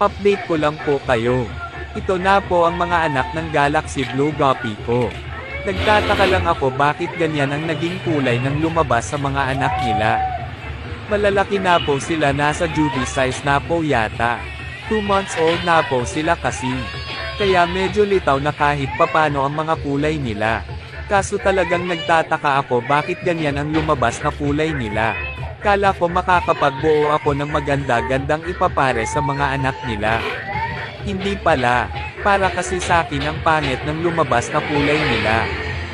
Update ko lang po kayo. Ito na po ang mga anak ng Galaxy Blue Guppy ko. Nagtataka lang ako bakit ganyan ang naging kulay nang lumabas sa mga anak nila. Malalaki na po sila, nasa juvie size na po yata. 2 months old na po sila kasi. Kaya medyo litaw na kahit papano ang mga kulay nila. Kaso talagang nagtataka ako bakit ganyan ang lumabas na kulay nila. Kala ko makakapagbuo ako ng maganda-gandang ipapare sa mga anak nila. Hindi pala, para kasi sa akin ang pangit ng lumabas na kulay nila.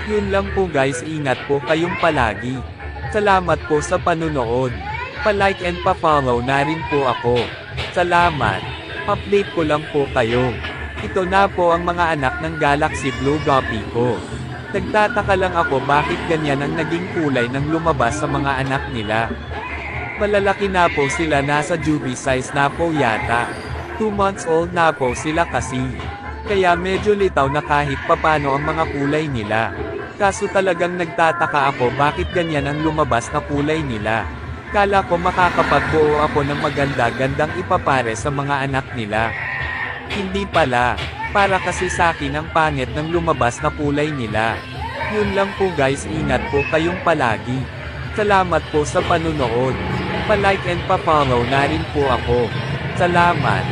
Yun lang po guys, ingat po kayong palagi. Salamat po sa panunood. Pa-like and pa-follow na rin po ako. Salamat. Update ko lang po kayo. Ito na po ang mga anak ng Galaxy Blue Guppy ko. Nagtataka lang ako bakit ganyan ang naging kulay nang lumabas sa mga anak nila. Malalaki na po sila, nasa juvie size na po yata. 2 months old na po sila kasi. Kaya medyo litaw na kahit papano ang mga kulay nila. Kaso talagang nagtataka ako bakit ganyan ang lumabas na kulay nila. Kala ko makakapagbuo ako ng maganda-gandang ipapare sa mga anak nila. Hindi pala, para kasi sa akin ang pangit ng lumabas na kulay nila. Yun lang po guys, ingat po kayong palagi. Salamat po sa panunood. Pa-like and pa-follow na rin po ako. Salamat.